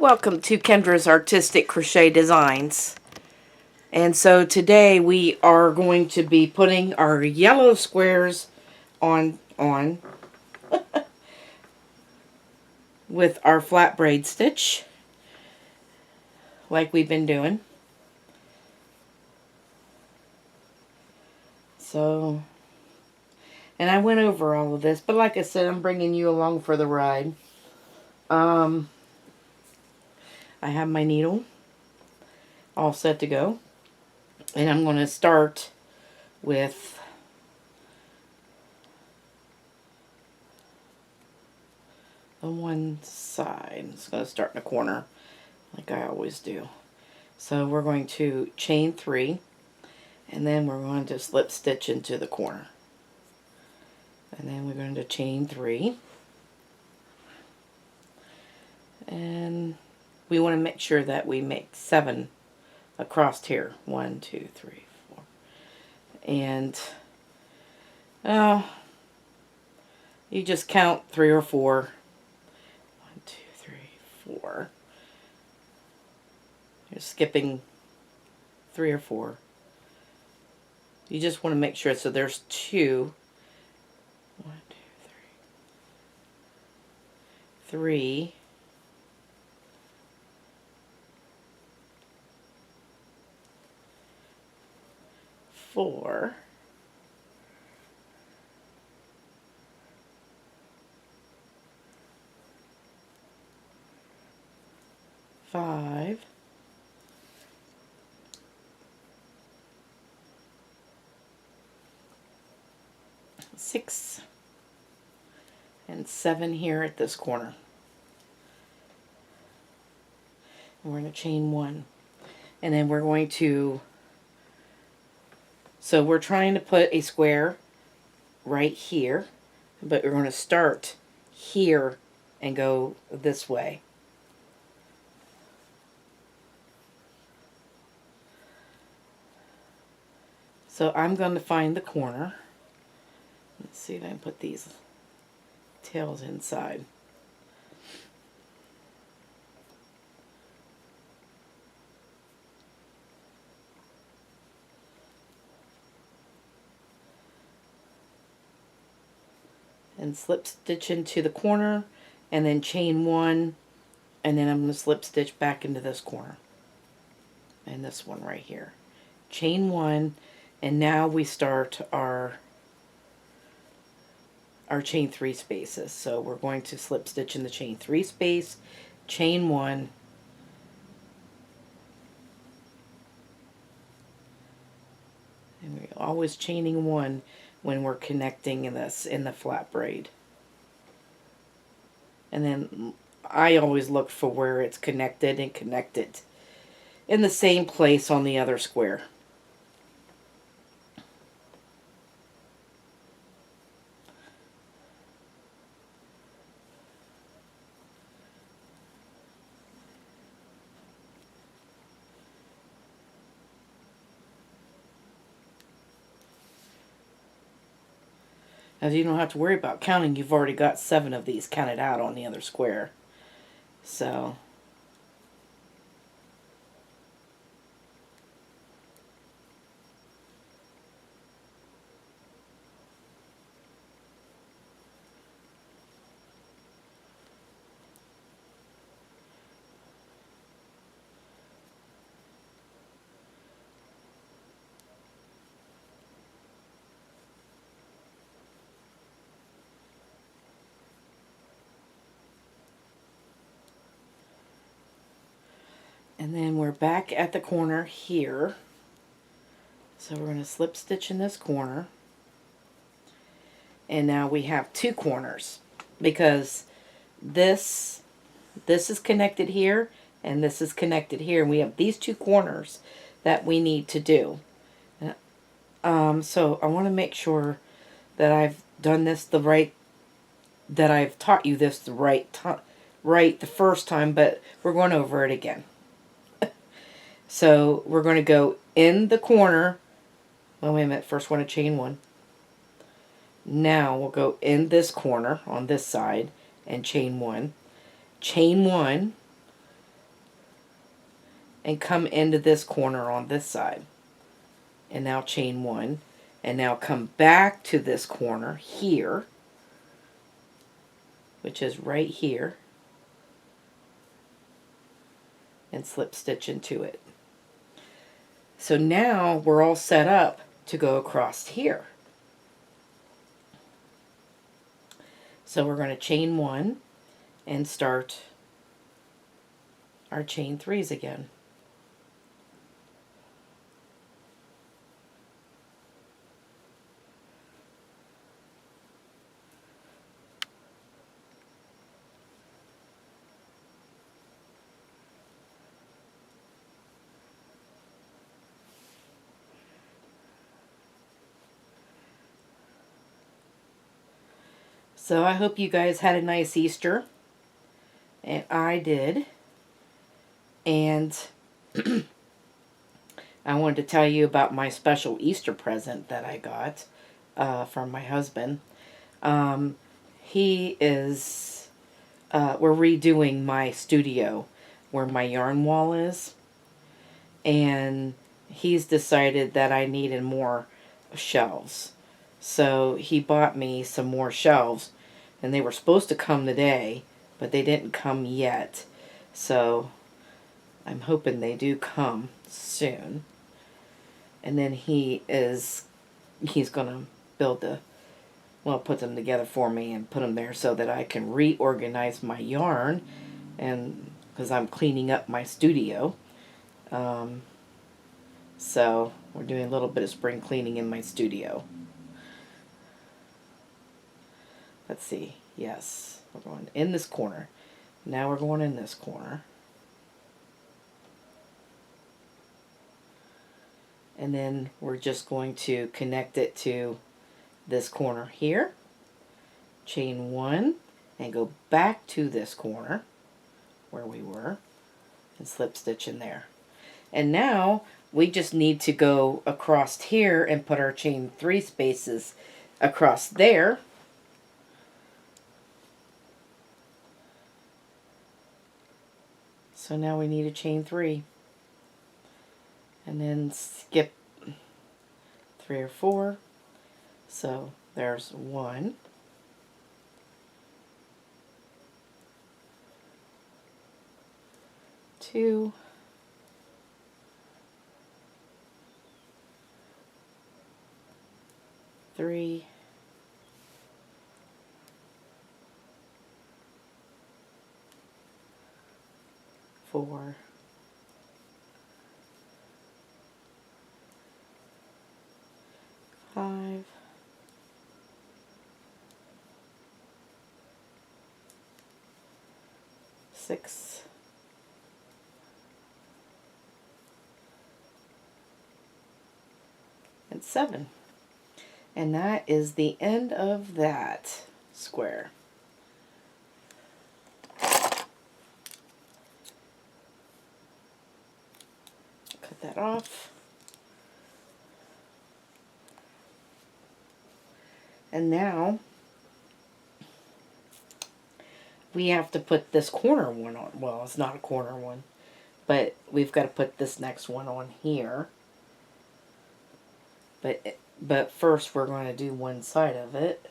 Welcome to Kendra's Artistic Crochet Designs. And so today we are going to be putting our yellow squares on with our flat braid stitch like we've been doing. So, and I went over all of this, but like I said, I'm bringing you along for the ride. I have my needle all set to go, and I'm going to start with the one side. It's going to start in the corner like I always do. So we're going to chain 3, and then we're going to slip stitch into the corner, and then we're going to chain 3, and we want to make sure that we make 7 across here. 1, 2, 3, 4, and you just count 3 or 4. 1, 2, 3, 4. You're skipping 3 or 4. You just want to make sure, so there's 2. 1, 2, 3. 3. 4. 5. 6. And 7 here at this corner. And we're going to chain 1. And then we're going to, so we're trying to put a square right here, but we're going to start here and go this way. So I'm going to find the corner. Let's see if I can put these tails inside. And slip stitch into the corner, and then chain 1, and then I'm going to slip stitch back into this corner and this one right here. Chain 1, and now we start our chain 3 spaces. So we're going to slip stitch in the chain 3 space, chain 1, and we're always chaining 1 when we're connecting this in the flat braid. And then I always look for where it's connected and connect it in the same place on the other square. As you don't have to worry about counting, you've already got 7 of these counted out on the other square. So and then we're back at the corner here. So we're going to slip stitch in this corner. And now we have 2 corners, because this is connected here and this is connected here, and we have these 2 corners that we need to do. So I want to make sure that I've done this the right, that I've taught you this the right the first time, but we're going over it again. So we're going to go in the corner. Oh, wait a minute. First want to chain 1. Now we'll go in this corner on this side and chain 1. Chain 1. and come into this corner on this side. And now chain 1, and now come back to this corner here, which is right here, and slip stitch into it. So now we're all set up to go across here. So we're going to chain 1 and start our chain 3s again. So I hope you guys had a nice Easter, and I did. And I wanted to tell you about my special Easter present that I got from my husband. He is, we're redoing my studio where my yarn wall is, and he's decided that I needed more shelves. So he bought me some more shelves, and they were supposed to come today, but they didn't come yet. So I'm hoping they do come soon. And then he's going to put them together for me and put them there so that I can reorganize my yarn, and because I'm cleaning up my studio. So we're doing a little bit of spring cleaning in my studio. Let's see. Yes, we're going in this corner. Now we're going in this corner. And then we're just going to connect it to this corner here. Chain 1 and go back to this corner where we were and slip stitch in there. And now we just need to go across here and put our chain 3 spaces across there. So now we need a chain 3. And then skip 3 or 4. So there's 1. 2. 3. 4. 5. 6. 7. And that is the end of that square. Cut that off. And now we have to put this corner one on. Well, it's not a corner one, but we've got to put this next one on here. But first we're going to do one side of it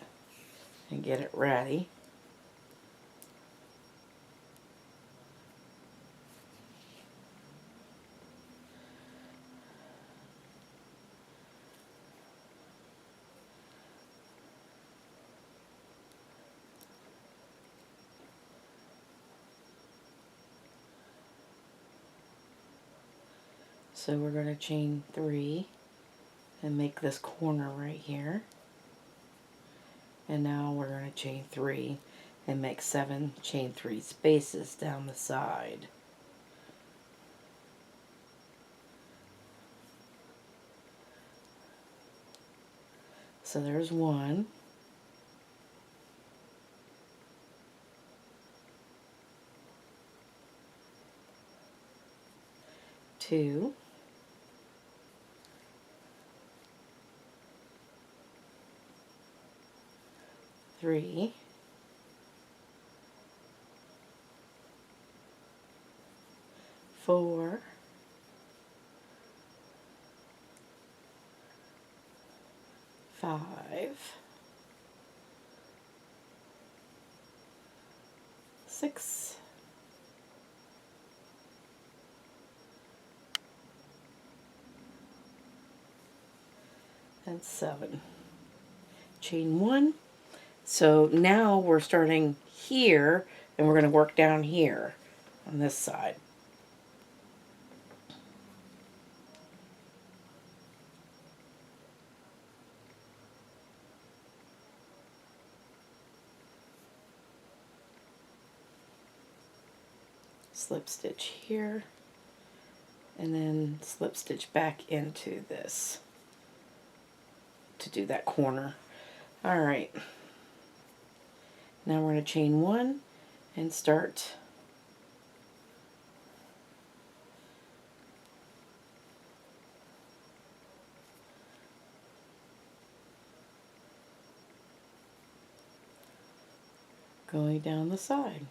and get it ready. So we're going to chain 3 and make this corner right here. And now we're going to chain 3 and make 7 chain 3 spaces down the side. So there's 1. 2. 3. 4. 5, 6, and 7. Chain 1. So now we're starting here, and we're going to work down here on this side. Slip stitch here, and then slip stitch back into this to do that corner. Alright, now we're going to chain 1 and start going down the side.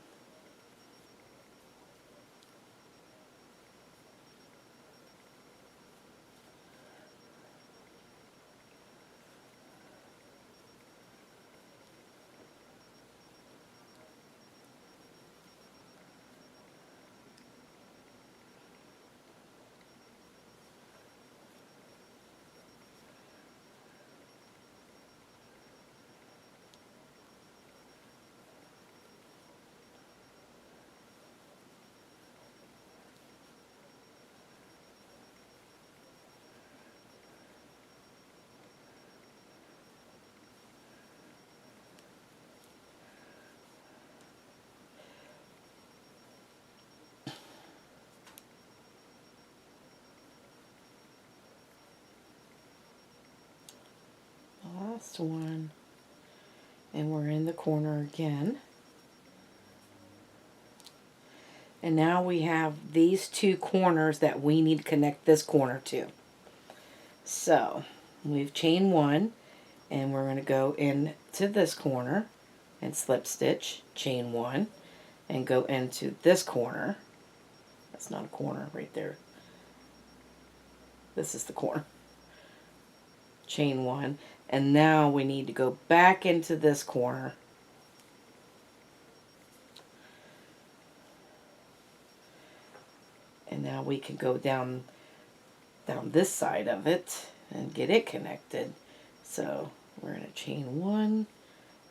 Last one, and we're in the corner again. And now we have these two corners that we need to connect this corner to. So we've chained 1, and we're going to go into this corner and slip stitch, chain 1, and go into this corner. That's not a corner right there. This is the corner. Chain 1, and now we need to go back into this corner and now we can go down this side of it and get it connected. So we're going to chain 1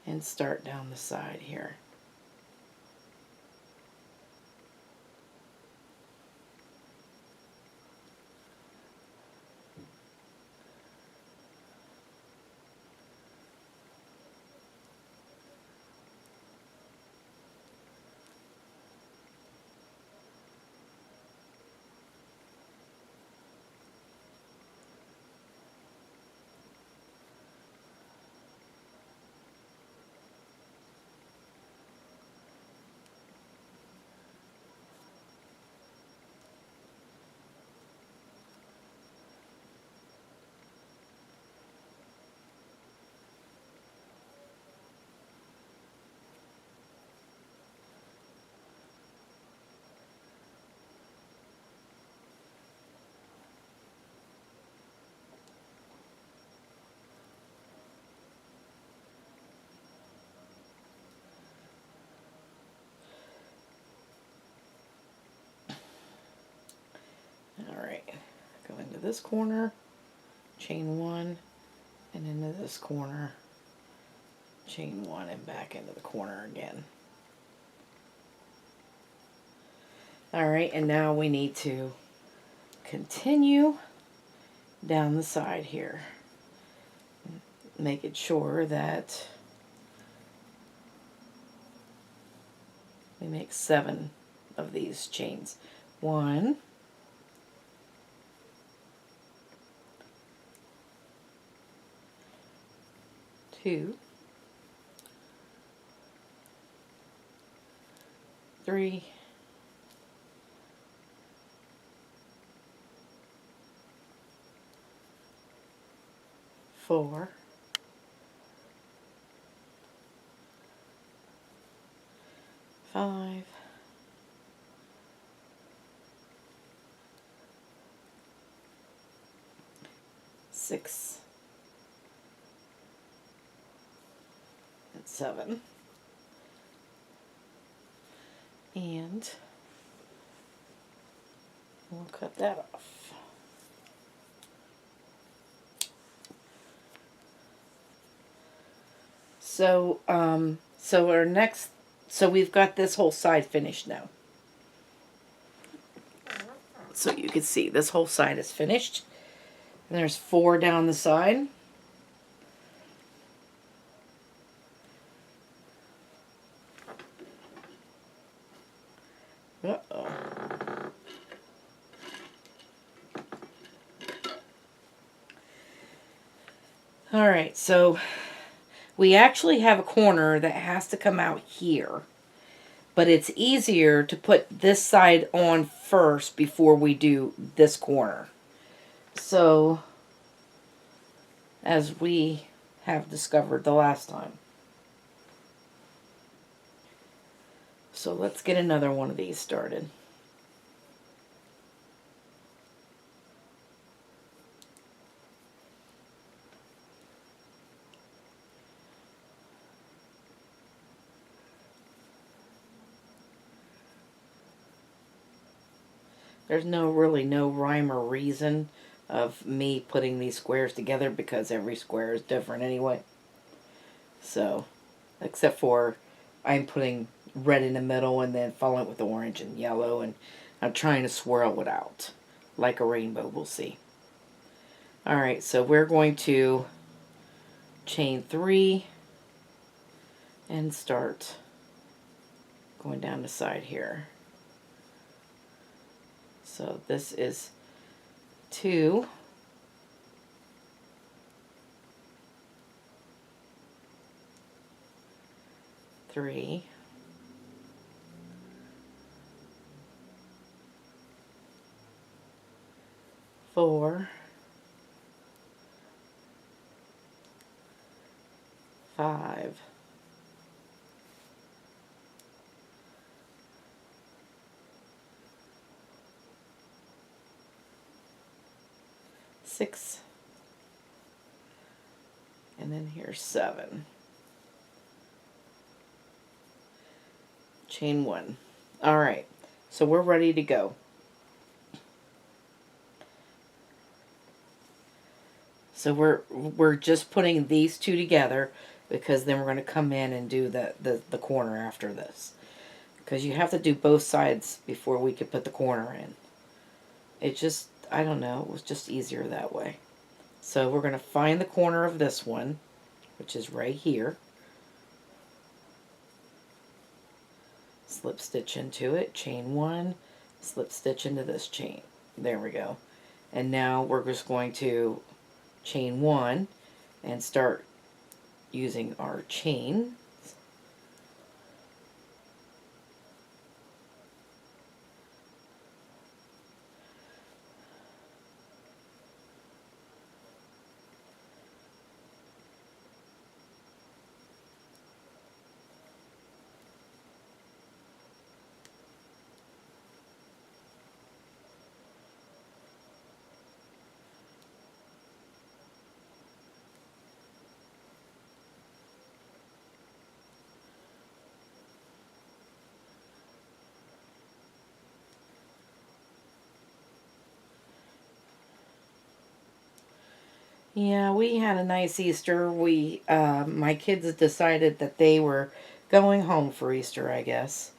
and start down the side here. Alright, go into this corner, chain 1, and into this corner, chain 1, and back into the corner again. Alright, and now we need to continue down the side here, making sure that we make 7 of these chains. 1, 2, 3, 4, 5, 6, at 7. And we'll cut that off. So, so we've got this whole side finished now. So you can see this whole side is finished. And there's 4 down the side. Uh-oh. All right, so we actually have a corner that has to come out here. But it's easier to put this side on first before we do this corner. So, as we have discovered the last time. So let's get another one of these started. There's really no rhyme or reason of me putting these squares together because every square is different anyway. So, except for I'm putting red in the middle and then following it with orange and yellow, and I'm trying to swirl it out like a rainbow, we'll see. Alright, so we're going to chain 3 and start going down the side here. So this is 2, 3, 4, 5, 6, and then here's 7. Chain 1. Alright, so we're ready to go. So we're just putting these 2 together because then we're going to come in and do the corner after this. Because you have to do both sides before we could put the corner in. It just, I don't know, it was just easier that way. So we're going to find the corner of this one, which is right here. Slip stitch into it, chain 1, slip stitch into this chain. There we go. And now we're just going to chain 1 and start using our chain. Yeah, we had a nice Easter. My kids decided that they were going home for Easter, I guess.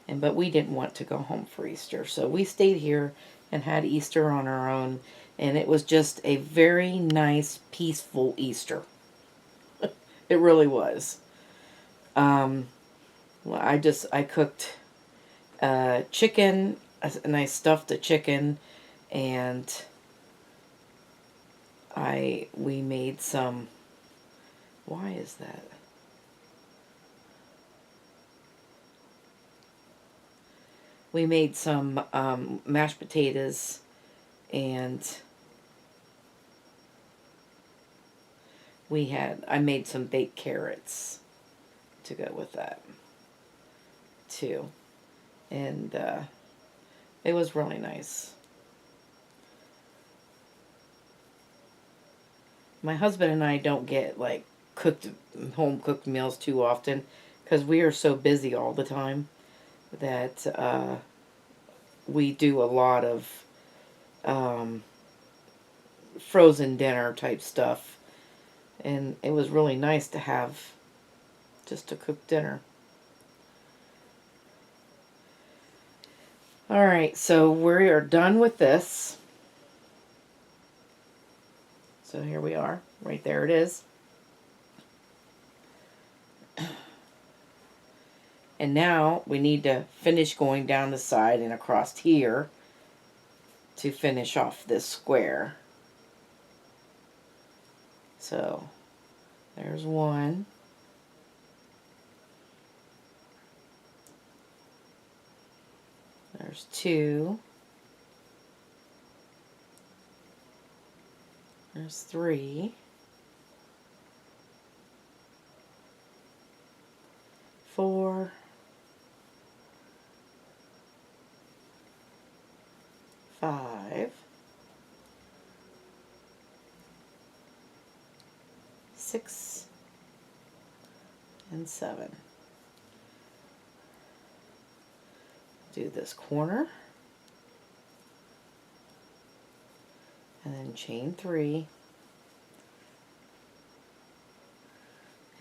But we didn't want to go home for Easter. So we stayed here and had Easter on our own. And it was just a very nice, peaceful Easter. It really was. Well, I cooked chicken, and I stuffed the chicken, and we made some, why is that? We made some mashed potatoes, and I made some baked carrots to go with that too. And it was really nice. My husband and I don't get like cooked home cooked meals too often, because we are so busy all the time that we do a lot of frozen dinner type stuff, and it was really nice to have just a cooked dinner. Alright, so we are done with this. So here we are. Right there it is. And now we need to finish going down the side and across here to finish off this square. So there's one. There's two. There's three. 4. 5. 6. And 7. Do this corner. And then chain 3.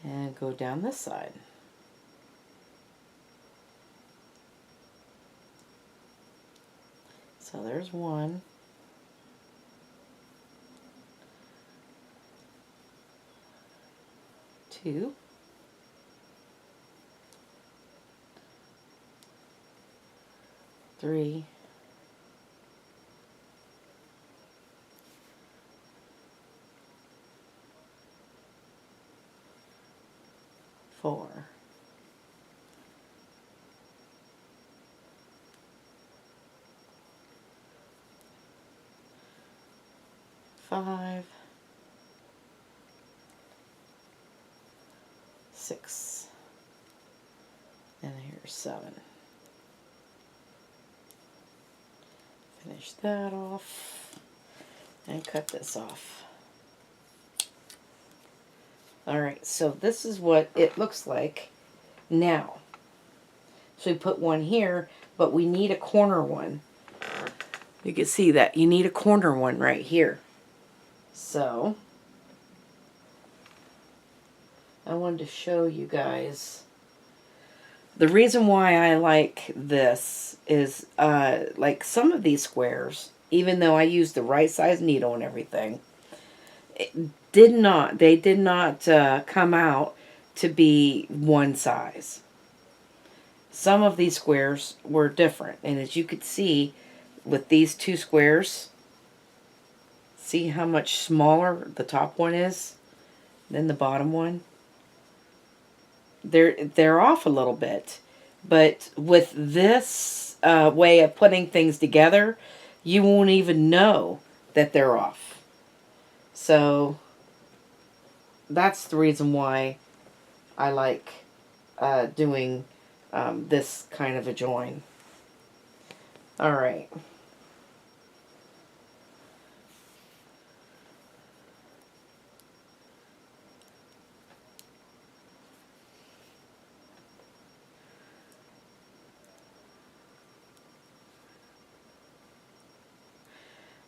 And go down this side. So there's 1. 2. 3. 4. 5. 6. And here's 7. Finish that off and cut this off. Alright, so this is what it looks like now. So we put one here, but we need a corner one. You can see that you need a corner one right here. So I wanted to show you guys. The reason why I like this is like some of these squares, even though I used the right size needle and everything, they did not come out to be one size. Some of these squares were different, and as you could see with these two squares, see how much smaller the top one is than the bottom one? They're off a little bit, but with this way of putting things together, you won't even know that they're off. So that's the reason why I like doing this kind of a join. Alright.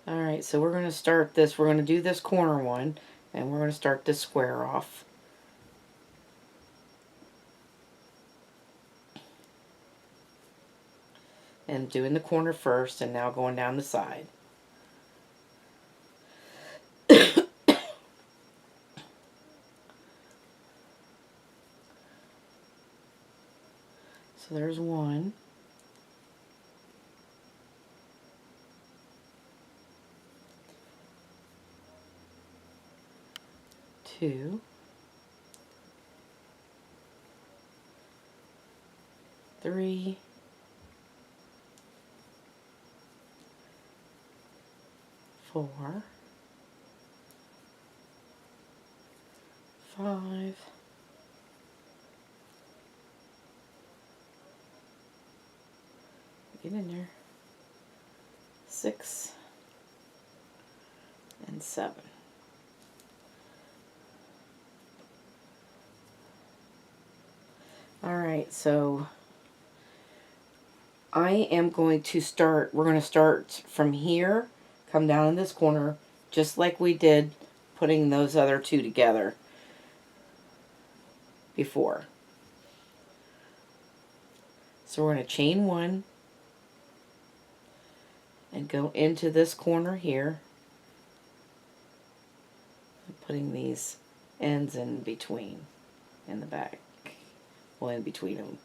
Alright, so we're going to start this. We're going to do this corner one, and we're going to start this square off. And doing the corner first, and now going down the side. So there's 1. 2. 3. 4. 5. 6. And 7. Alright, so I am going to start, we're going to start from here, come down in this corner, just like we did putting those other two together before. So we're going to chain one and go into this corner here, putting these ends in between, in the back, well, in between them.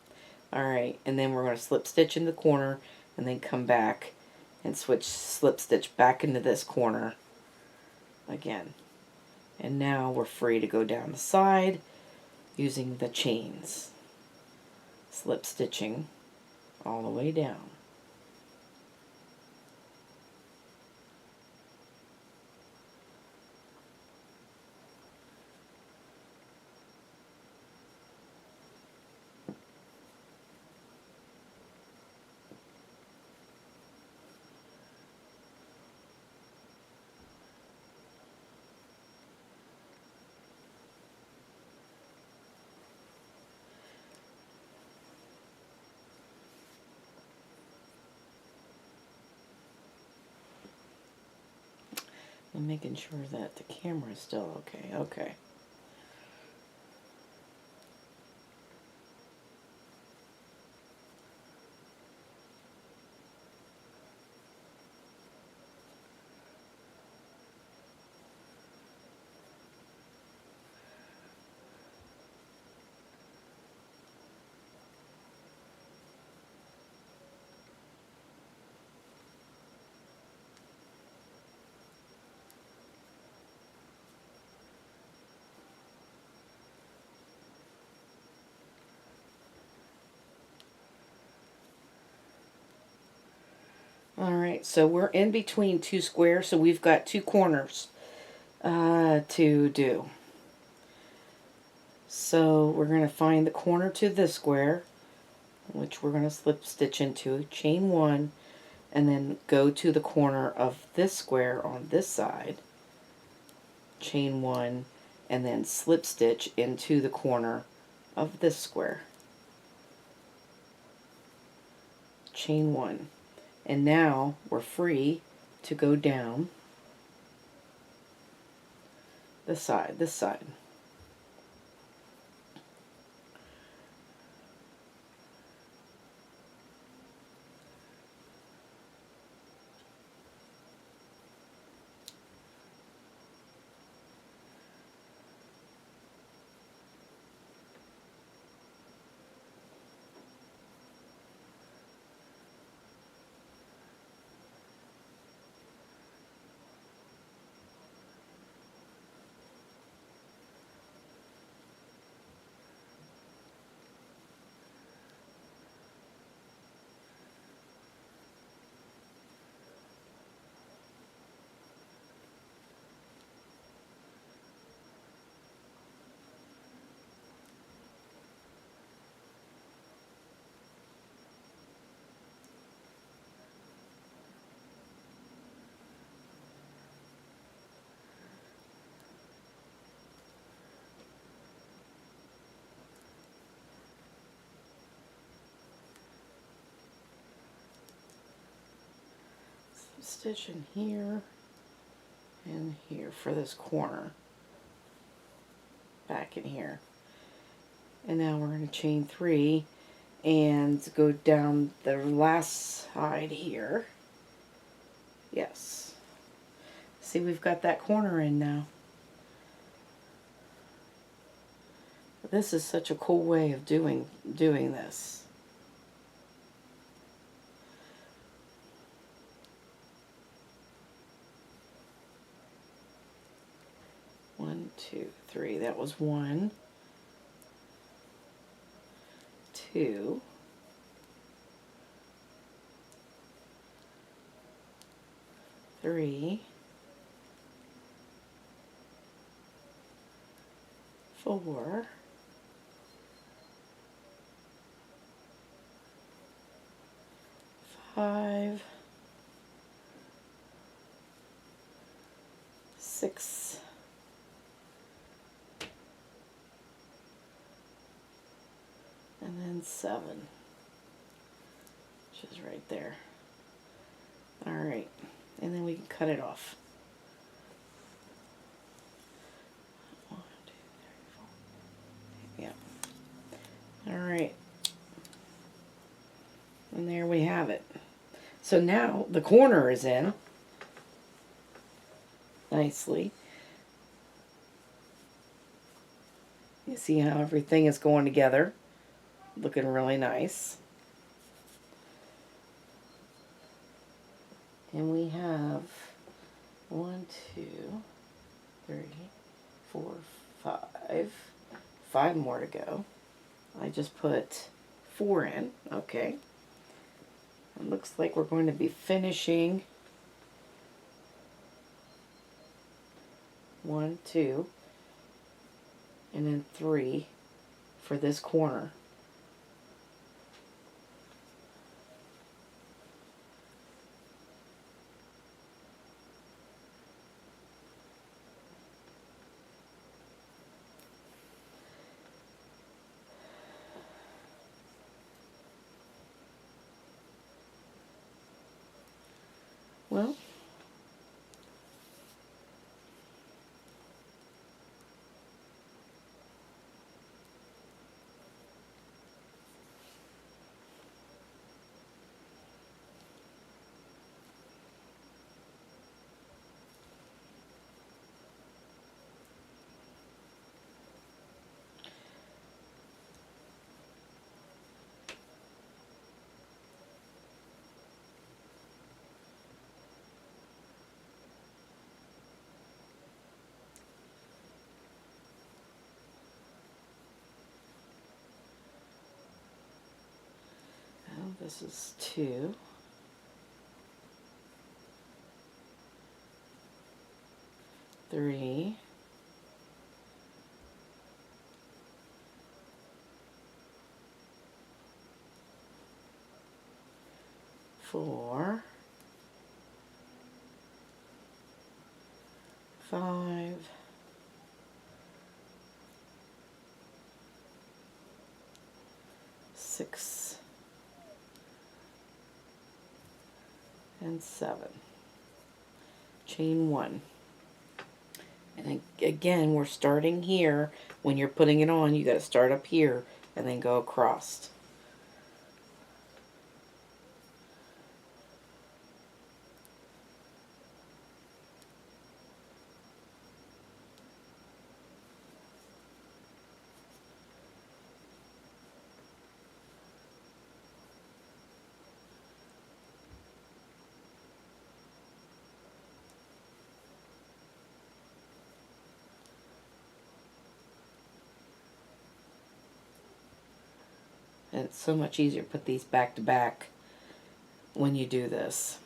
Alright, and then we're going to slip stitch in the corner and then come back and switch slip stitch back into this corner again. And now we're free to go down the side using the chains, slip stitching all the way down. I'm making sure that the camera is still okay. Okay. Alright, so we're in between two squares, so we've got two corners to do. So we're going to find the corner to this square, which we're going to slip stitch into, chain one, and then go to the corner of this square on this side, chain one, and then slip stitch into the corner of this square, chain one. And now we're free to go down this side. Stitch in here and here for this corner, back in here. And now we're going to chain three and go down the last side here. Yes. See, we've got that corner in now. This is such a cool way of doing this. One, two, three. That was one, two, three, four, five, six, and 7, which is right there. Alright, and then we can cut it off. 1, 2, 3, 4. Yeah. Alright. And there we have it. So now the corner is in nicely. You see how everything is going together. Looking really nice. And we have 1, 2, 3, 4, 5. 5 more to go. I just put 4 in. Okay. It looks like we're going to be finishing 1, 2, and then 3 for this corner. Well, this is 2. 3. 4. 5. 6. And 7. Chain 1. And again, we're starting here. When you're putting it on, you got to start up here and then go across. And it's so much easier to put these back to back when you do this.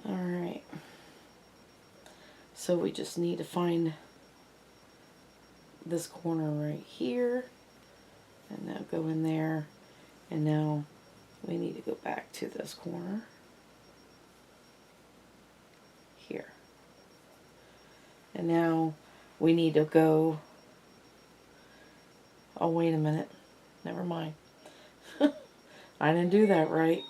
Alright, so we just need to find this corner right here, and now go in there, and now we need to go back to this corner here. And now we need to go, oh wait a minute, never mind. I didn't do that right.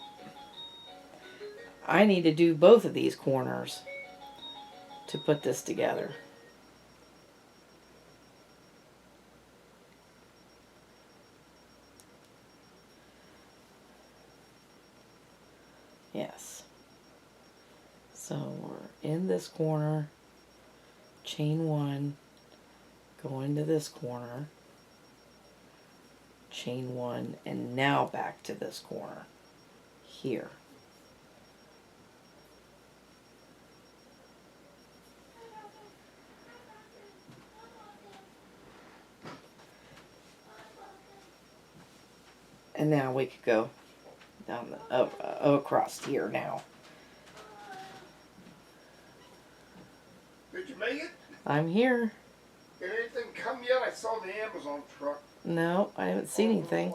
I need to do both of these corners to put this together. Yes. So we're in this corner, chain 1, go into this corner, chain 1, and now back to this corner here. And now we could go down the, across here now. Did you make it? I'm here. Did anything come yet? I saw the Amazon truck. No, I haven't seen anything.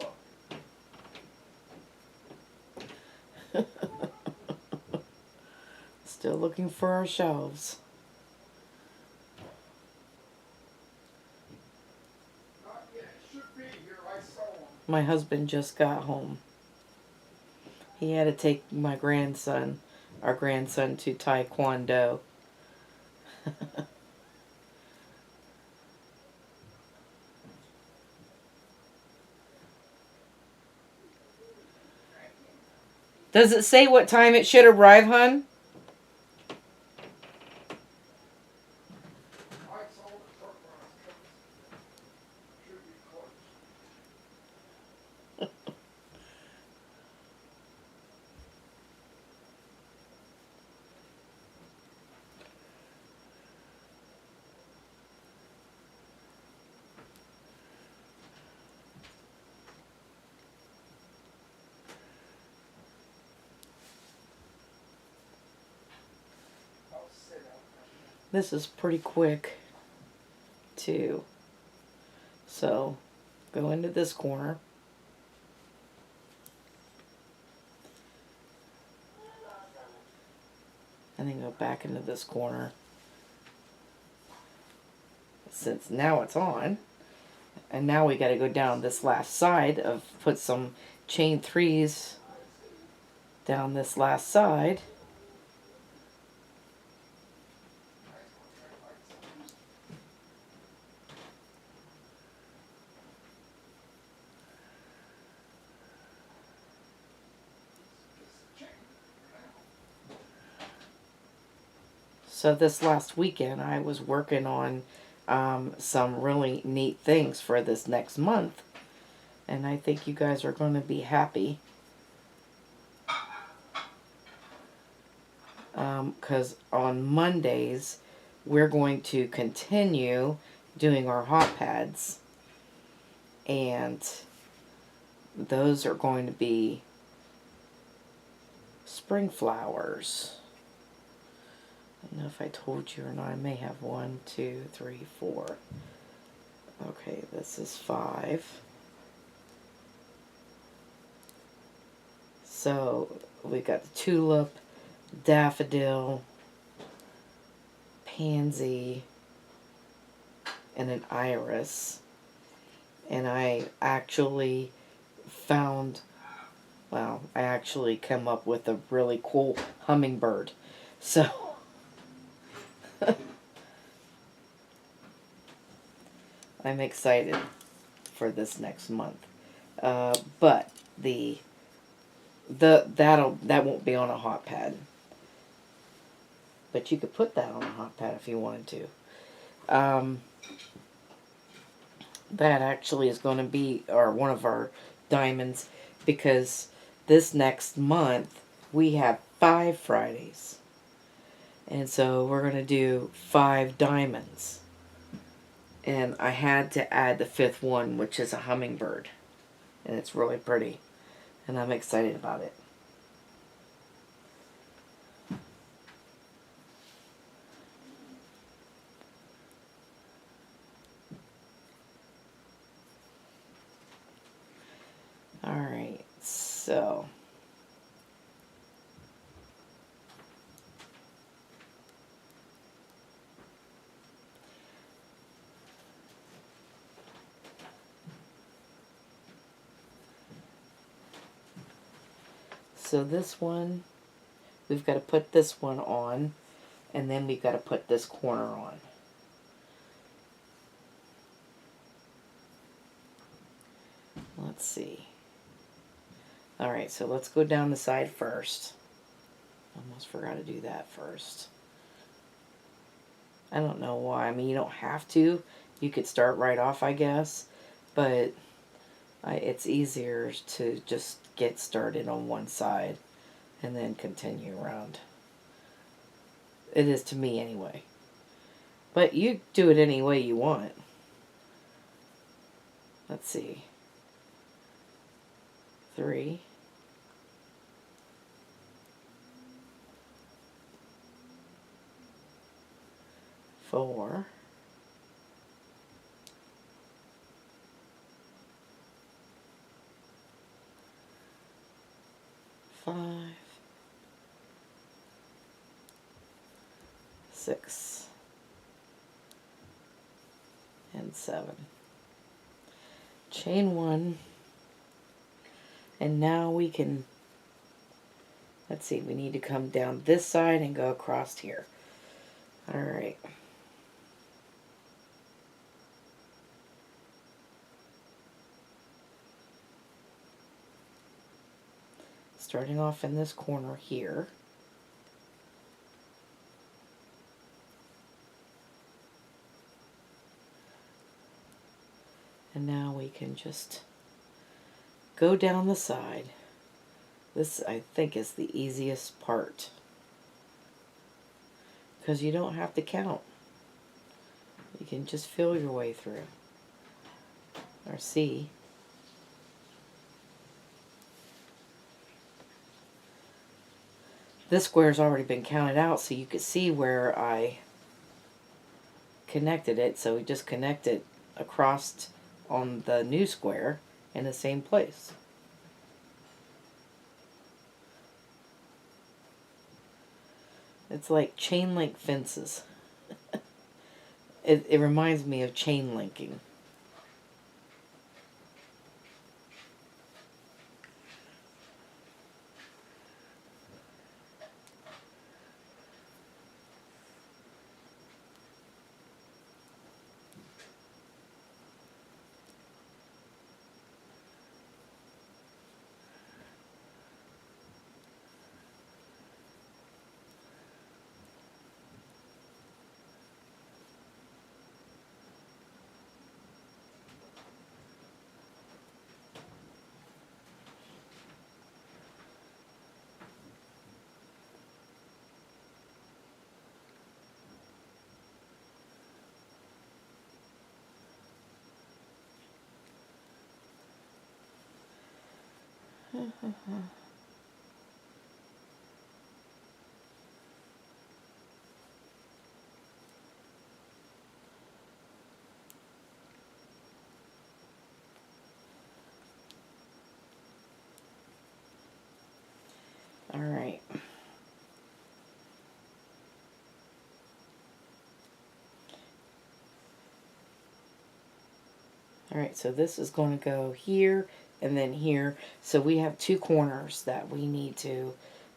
Still looking for our shelves. Not yet. It should be here. I saw one. My husband just got home. He had to take my grandson, our grandson, to Taekwondo. Does it say what time it should arrive, hon? I saw the truck when I was coming. Should be close. I'll sit out there. This is pretty quick, too. So, go into this corner. And then go back into this corner. Since now it's on. And now we got to go down this last side of put some chain 3s down this last side. So this last weekend I was working on some really neat things for this next month. And I think you guys are going to be happy. Because on Mondays we're going to continue doing our hot pads. And those are going to be spring flowers. I don't know if I told you or not. I may have 1, 2, 3, 4. Okay, this is 5. So we got the tulip, daffodil, pansy, and an iris. And I actually found, well, I actually came up with a really cool hummingbird. So I'm excited for this next month. But that won't be on a hot pad. But you could put that on a hot pad if you wanted to. That actually is going to be one of our diamonds, because this next month we have 5 Fridays. And so we're going to do 5 diamonds. And I had to add the 5th one, which is a hummingbird. And it's really pretty. And I'm excited about it. Alright, so this one, we've got to put this one on, and then we've got to put this corner on. Let's see. Alright, so let's go down the side first. Almost forgot to do that first. I don't know why. I mean, you don't have to. You could start right off, I guess. But it's easier to just get started on one side and then continue around. It is to me anyway. But you do it any way you want. Let's see. 3. 4. 5. 6. And 7. Chain 1. And now we can, let's see, we need to come down this side and go across here. Alright. Starting off in this corner here. And now we can just go down the side. This, I think, is the easiest part, because you don't have to count. You can just feel your way through, or see. This square's already been counted out, so you can see where I connected it. So we just connect it across on the new square in the same place. It's like chain link fences. It reminds me of chain linking. All right. Alright, so this is going to go here and then here. So we have 2 corners that we need to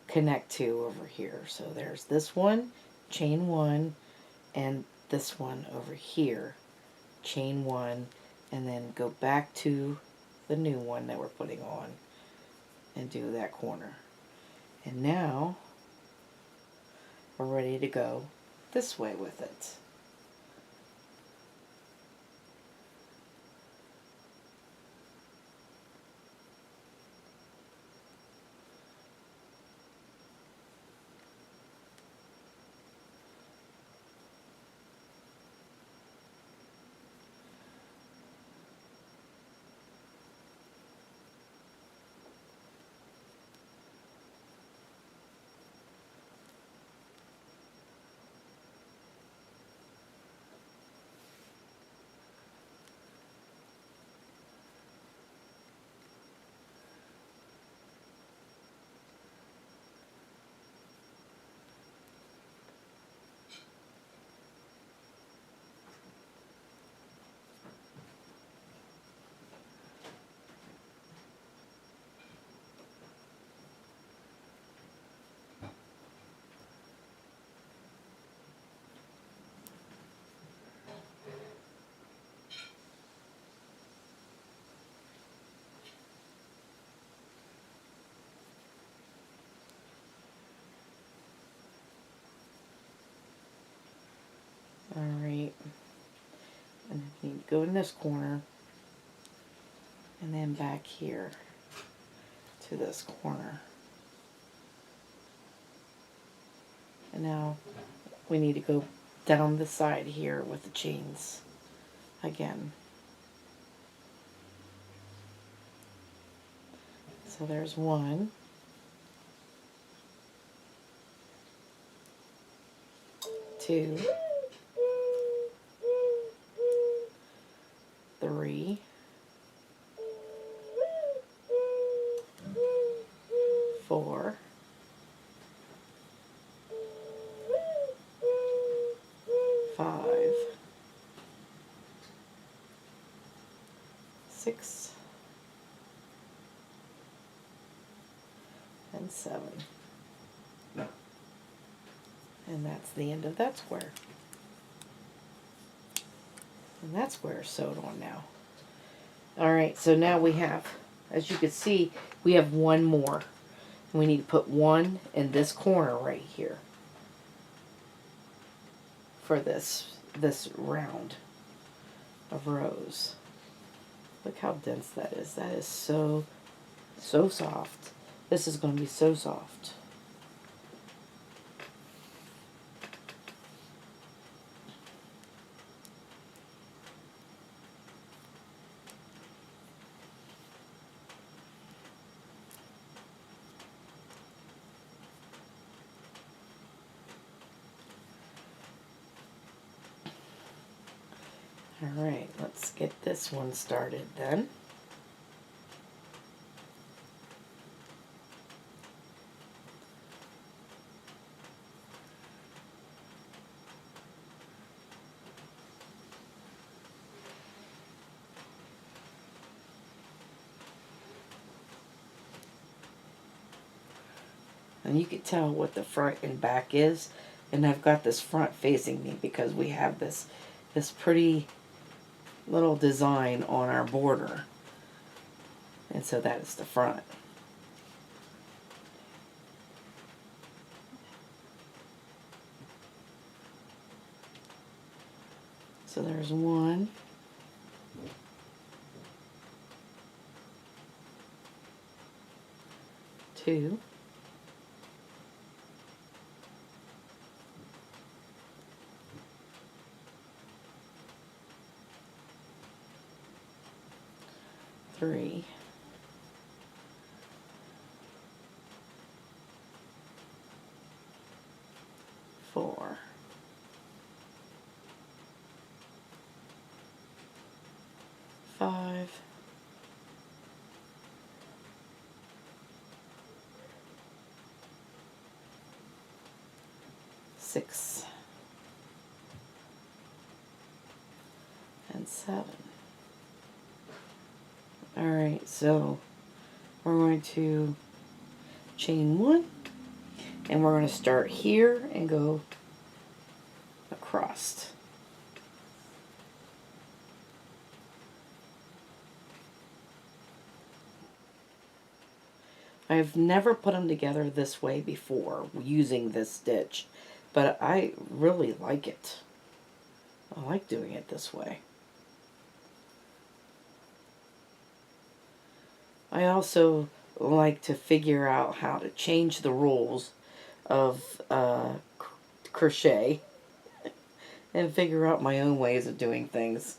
connect to over here. So there's this one, chain 1, and this one over here, chain 1, and then go back to the new one that we're putting on and do that corner. And now we're ready to go this way with it. go in this corner and then back here to this corner. And now we need to go down the side here with the chains again. So there's 1, 2, 3, 4, 5, 6, and 7. And that's the end of that square. And that square is sewed on now. Alright, so now we have, as you can see, we have 1 more. And we need to put 1 in this corner right here for this round of rows. Look how dense that is. That is so soft. This is going to be so soft. Alright, let's get this one started then. And you can tell what the front and back is. And I've got this front facing me because we have this pretty little design on our border. And so that is the front. So there's 1, 2, 3, 4, 5, 6, and 7. Alright, so we're going to chain 1, and we're going to start here and go across. I've never put them together this way before using this stitch, but I really like it. I like doing it this way. I also like to figure out how to change the rules of crochet and figure out my own ways of doing things.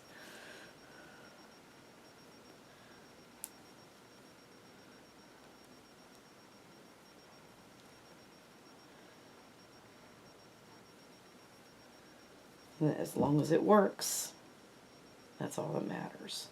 And as long as it works, that's all that matters.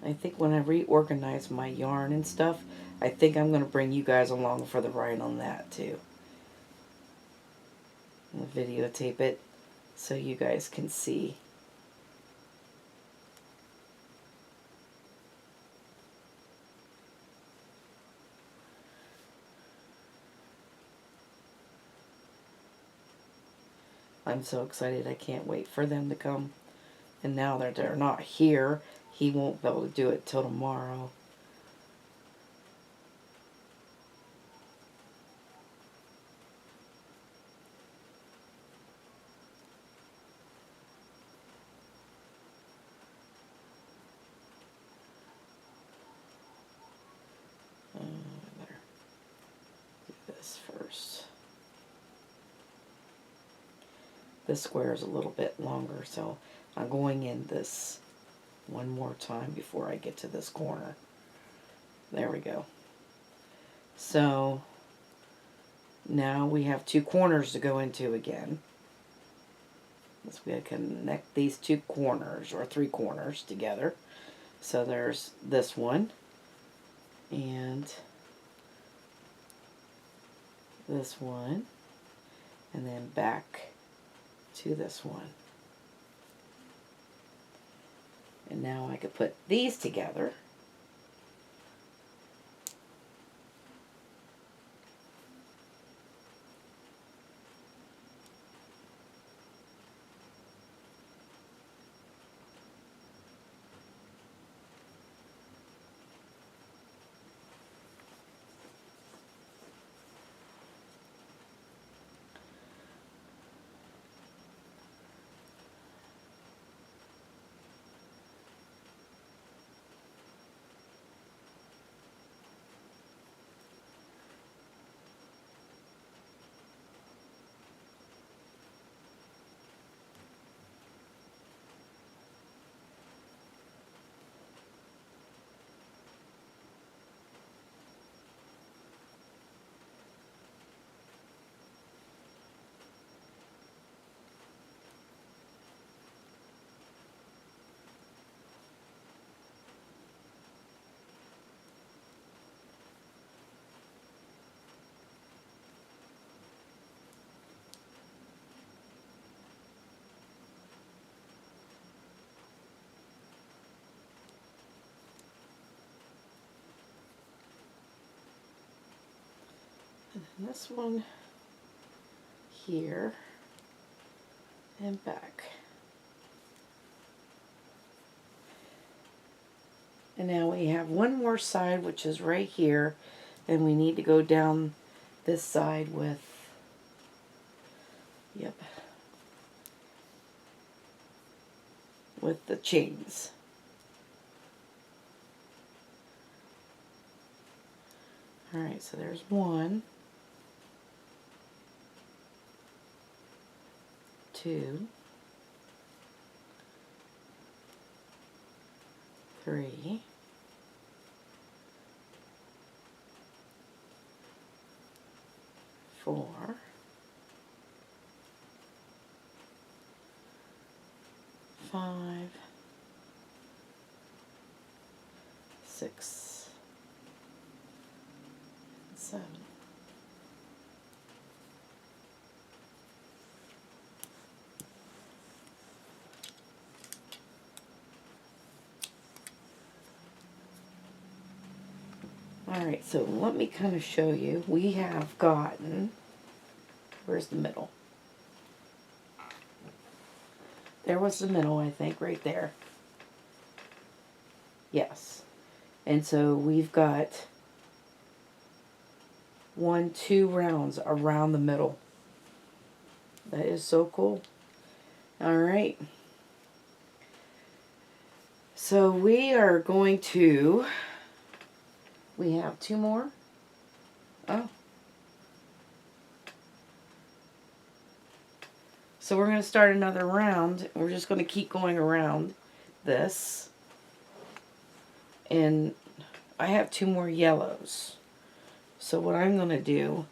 I think when I reorganize my yarn and stuff, I think I'm going to bring you guys along for the ride on that too. And videotape it so you guys can see. I'm so excited. I can't wait for them to come. And now that they're not here, he won't be able to do it till tomorrow. I better do this first. This square is a little bit longer, so I'm going in this one more time before I get to this corner. There we go. So now we have 2 corners to go into again. So we connect these 2 corners, or 3 corners together. So there's this one and this one, and then back to this one. And now I could put these together. And this one here and back. And now we have one more side, which is right here, and we need to go down this side with, yep, with the chains. Alright, so there's 1, 2, 3, 4, 5, 6, 7. Alright, so let me kind of show you. We have gotten, where's the middle? There was the middle, I think, right there. Yes. And so we've got 2 rounds around the middle. That is so cool. Alright. So we are going to, we have 2 more. Oh. So we're going to start another round. We're just going to keep going around this. And I have 2 more yellows. So what I'm going to do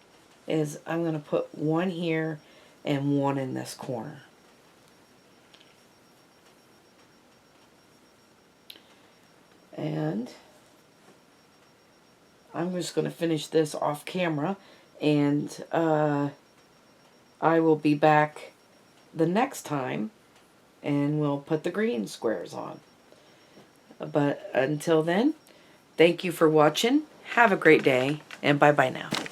is I'm going to put 1 here and 1 in this corner. And I'm just going to finish this off camera, and I will be back the next time and we'll put the green squares on. But until then, thank you for watching. Have a great day, and bye-bye now.